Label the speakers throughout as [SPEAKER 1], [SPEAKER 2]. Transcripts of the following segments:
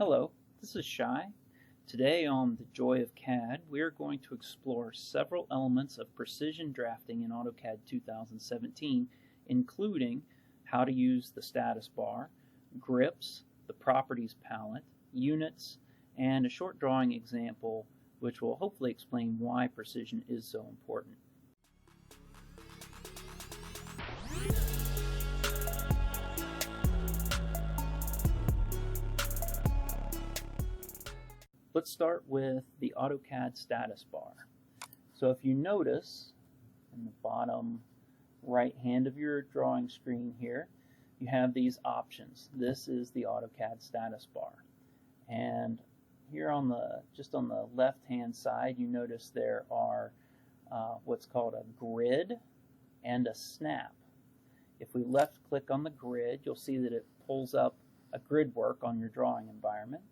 [SPEAKER 1] Hello, this is Shai. Today on The Joy of CAD, Today on The Joy of CAD, we are going to explore several elements of precision drafting in AutoCAD 2017, including how to use the status bar, grips, the properties palette, units, and a short drawing example which will hopefully explain why precision is so important. Let's start with the AutoCAD Status Bar. So if you notice in the bottom right hand of your drawing screen here, you have these options. This is the AutoCAD Status Bar. And here on just on the left hand side, you notice there are what's called a grid and a snap. If we left click on the grid, you'll see that it pulls up a grid work on your drawing environment.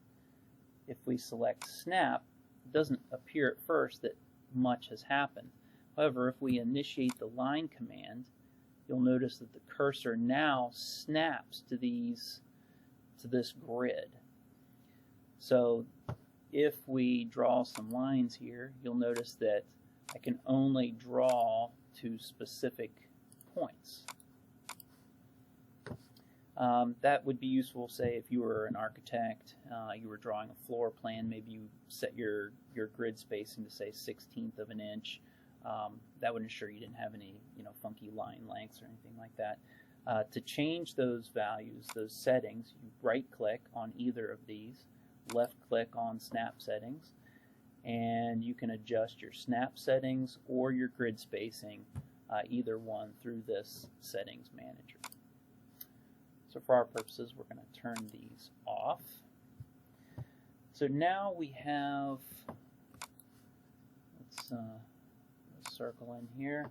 [SPEAKER 1] If we select snap, it doesn't appear at first that much has happened. However, if we initiate the line command, you'll notice that the cursor now snaps to this grid. So if we draw some lines here, you'll notice that I can only draw to specific points. That would be useful, say, if you were an architect, you were drawing a floor plan, maybe you set your grid spacing to, say, 1/16 of an inch. That would ensure you didn't have any funky line lengths or anything like that. To change those values, those settings, you right-click on either of these, left-click on snap settings, and you can adjust your snap settings or your grid spacing, either one, through this settings manager. So for our purposes, we're going to turn these off. So now we have, let's circle in here.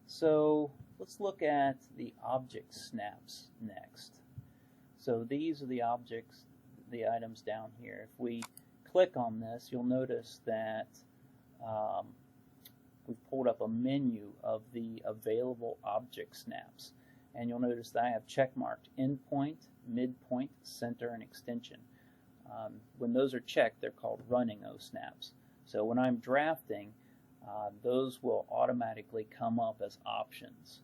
[SPEAKER 1] So let's look at the object snaps next. So these are the objects, the items down here. If we click on this, you'll notice that we've pulled up a menu of the available object snaps. And you'll notice that I have checkmarked endpoint, midpoint, center, and extension. When those are checked, they're called running O-snaps. So when I'm drafting, those will automatically come up as options.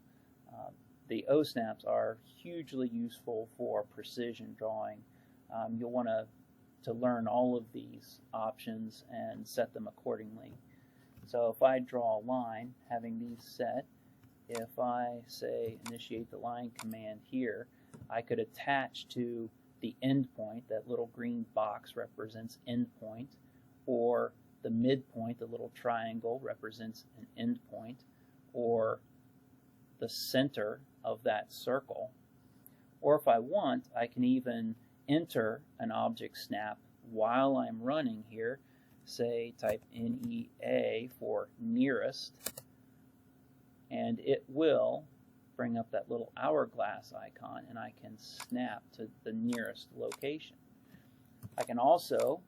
[SPEAKER 1] The O-snaps are hugely useful for precision drawing. You'll want to learn all of these options and set them accordingly. So if I draw a line, having these set, if I say initiate the line command here, I could attach to the endpoint, that little green box represents endpoint, or the midpoint, the little triangle, represents an endpoint, or the center of that circle. Or if I want, I can even enter an object snap while I'm running here. Say type NEA for nearest, and it will bring up that little hourglass icon, and I can snap to the nearest location. I can also,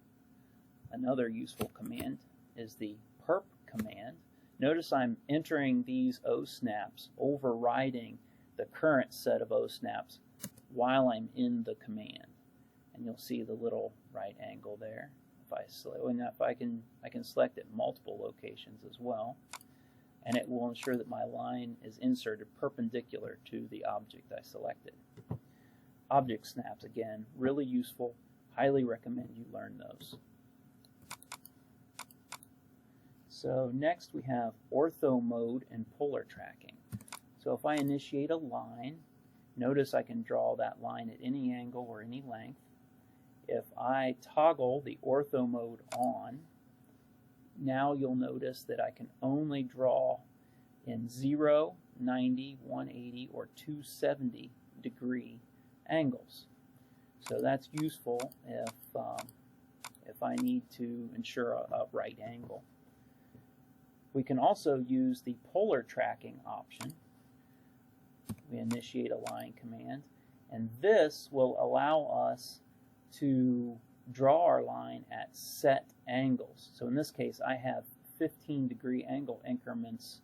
[SPEAKER 1] another useful command is the perp command. Notice I'm entering these O-snaps, overriding the current set of O-snaps while I'm in the command. And you'll see the little right angle there. If I can select it multiple locations as well, and it will ensure that my line is inserted perpendicular to the object I selected. Object snaps, again, really useful. Highly recommend you learn those. So next we have ortho mode and polar tracking. So if I initiate a line, notice I can draw that line at any angle or any length. If I toggle the ortho mode on, now you'll notice that I can only draw in 0, 90, 180, or 270 degree angles. So that's useful if I need to ensure a right angle. We can also use the polar tracking option. We initiate a line command, and this will allow us to draw our line at set angles. So in this case, I have 15-degree angle increments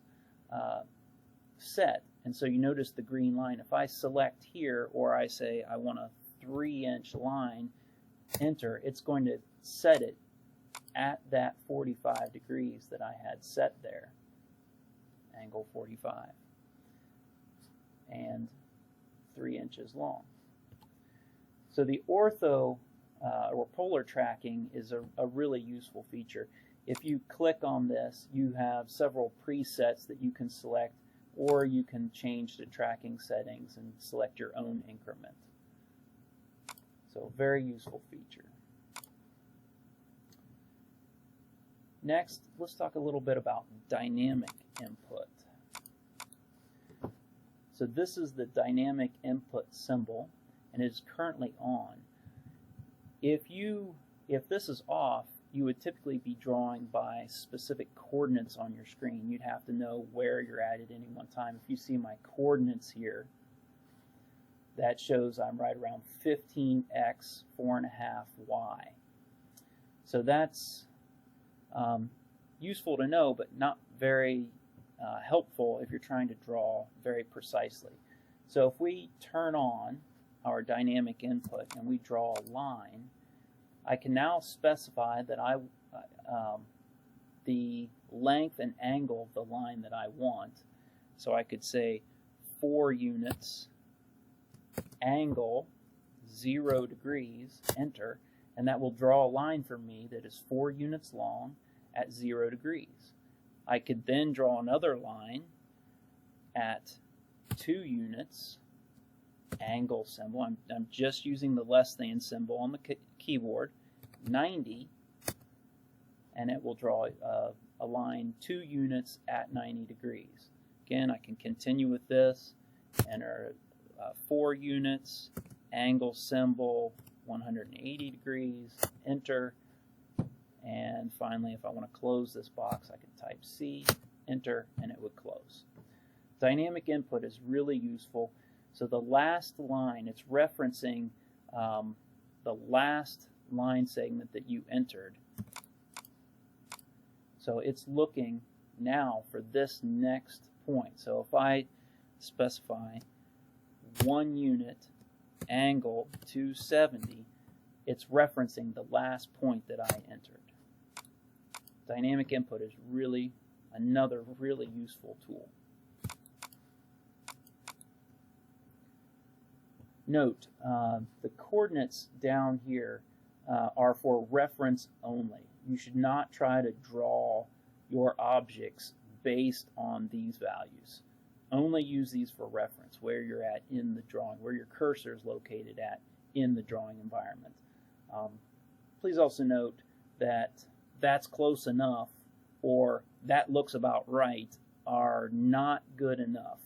[SPEAKER 1] set, and so you notice the green line. If I select here, or I say I want a 3-inch line, enter, it's going to set it at that 45 degrees that I had set there, angle 45, and 3 inches long. So the ortho or polar tracking is a really useful feature. If you click on this, you have several presets that you can select, or you can change the tracking settings and select your own increment. So very useful feature. Next, let's talk a little bit about dynamic input. So this is the dynamic input symbol, and it is currently on. If this is off, you would typically be drawing by specific coordinates on your screen. You'd have to know where you're at any one time. If you see my coordinates here, that shows I'm right around 15x, 4.5y. So that's useful to know, but not very helpful if you're trying to draw very precisely. So if we turn on our dynamic input and we draw a line, I can now specify that the length and angle of the line that I want. So I could say 4 units, angle 0 degrees, enter, and that will draw a line for me that is 4 units long at 0 degrees. I could then draw another line at 2 units, angle symbol. I'm just using the less than symbol on the keyboard, 90, and it will draw a line 2 units at 90 degrees. Again, I can continue with this, enter 4 units, angle symbol 180 degrees, enter, and finally if I want to close this box I can type C, enter, and it would close. Dynamic input is really useful. So the last line, it's referencing the last line segment that you entered. So it's looking now for this next point. So if I specify 1 unit, angle 270, it's referencing the last point that I entered. Dynamic input is really another really useful tool. Note, the coordinates down here are for reference only. You should not try to draw your objects based on these values. Only use these for reference, where you're at in the drawing, where your cursor is located at in the drawing environment. Please also note that that's close enough or that looks about right are not good enough.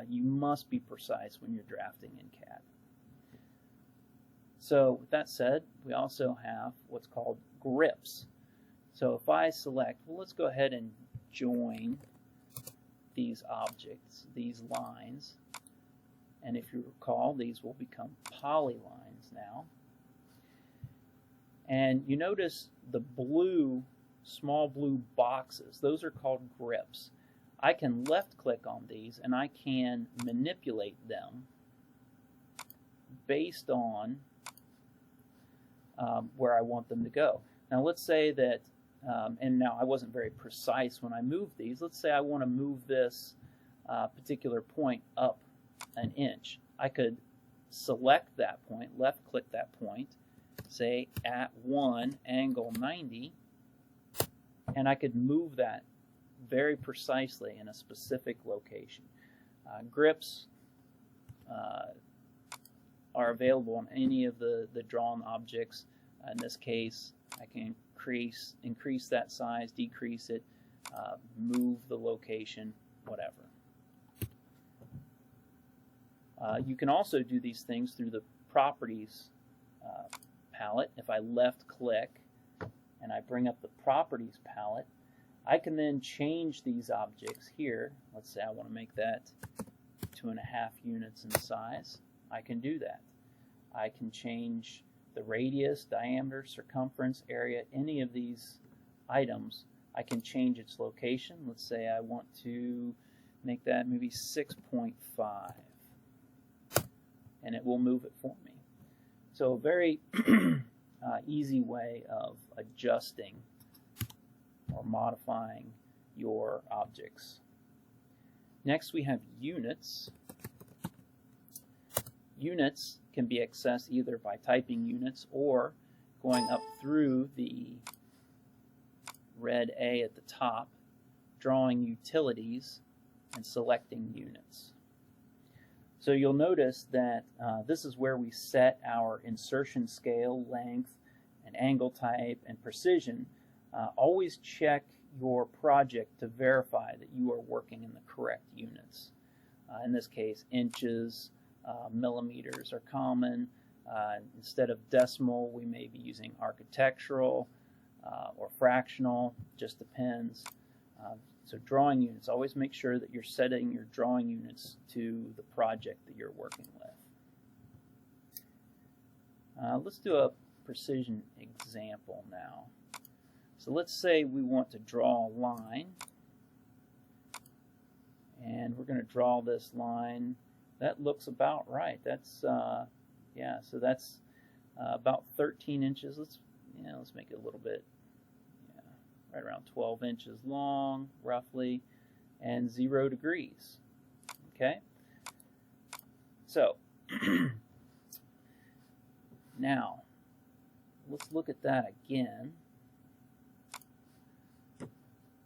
[SPEAKER 1] You must be precise when you're drafting in CAD. So with that said, we also have what's called grips. So if I select, well, let's go ahead and join these objects, these lines, and if you recall, these will become polylines now. And you notice the blue, small blue boxes, those are called grips. I can left click on these and I can manipulate them based on where I want them to go. Now let's say that, and now I wasn't very precise when I moved these, let's say I want to move this particular point up an inch. I could select that point, left click that point, say at 1, angle 90, and I could move that very precisely in a specific location. Grips are available on any of the drawn objects. In this case, I can increase that size, decrease it, move the location, whatever. You can also do these things through the Properties palette. If I left click and I bring up the Properties palette, I can then change these objects here. Let's say I want to make that 2.5 units in size. I can do that. I can change the radius, diameter, circumference, area, any of these items. I can change its location. Let's say I want to make that maybe 6.5, and it will move it for me. So very easy way of adjusting or modifying your objects. Next, we have units. Units can be accessed either by typing units or going up through the red A at the top, drawing utilities, and selecting units. So you'll notice that this is where we set our insertion scale, length, and angle type, and precision. Always check your project to verify that you are working in the correct units. In this case, inches, millimeters are common. Instead of decimal, we may be using architectural or fractional, just depends. So drawing units, always make sure that you're setting your drawing units to the project that you're working with. Let's do a precision example now. So let's say we want to draw a line, and we're going to draw this line. That looks about right. That's yeah, so that's about 13 inches. Let's make it a little bit, right around 12 inches long, roughly, and 0 degrees. Okay? So, now, let's look at that again.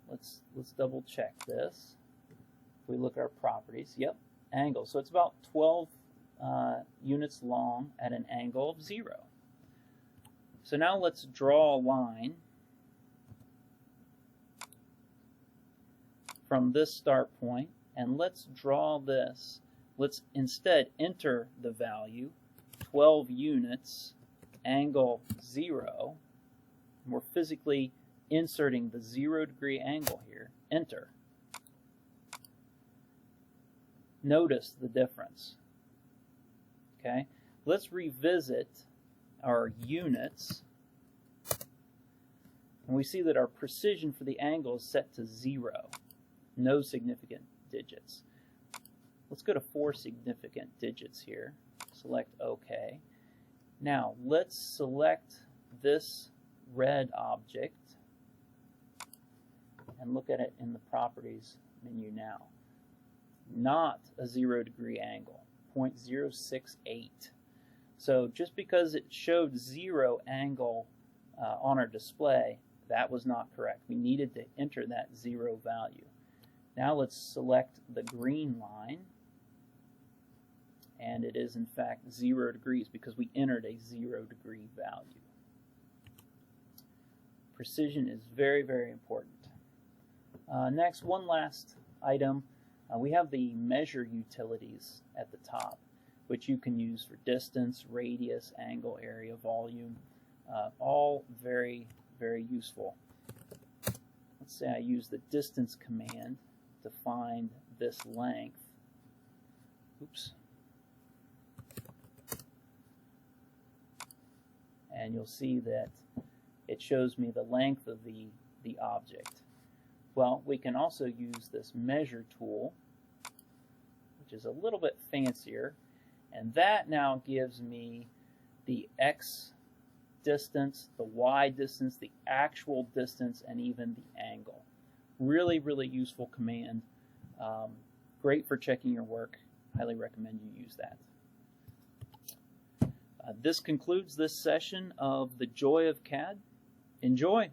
[SPEAKER 1] Let's double check this. If we look at our properties, yep, angle. So it's about 12 units long at an angle of 0. So now let's draw a line from this start point, and let's draw this. Let's instead enter the value 12 units, angle 0. We're physically inserting the 0 degree angle here. Enter. Notice the difference. Okay, let's revisit our units, and we see that our precision for the angle is set to 0. No significant digits. Let's go to 4 significant digits here. Select OK. Now let's select this red object and look at it in the Properties menu now. Not a 0 degree angle, 0.068. So just because it showed 0 angle on our display, that was not correct. We needed to enter that 0 value. Now let's select the green line, and it is in fact 0 degrees because we entered a 0 degree value. Precision is very, very important. Next, one last item. We have the measure utilities at the top, which you can use for distance, radius, angle, area, volume. All very, very useful. Let's say I use the distance command to find this length. Oops. And you'll see that it shows me the length of the object. Well, we can also use this measure tool, which is a little bit fancier, and that now gives me the X distance, the Y distance, the actual distance, and even the angle. Really, really useful command. Great for checking your work. Highly recommend you use that. This concludes this session of The Joy of CAD. Enjoy!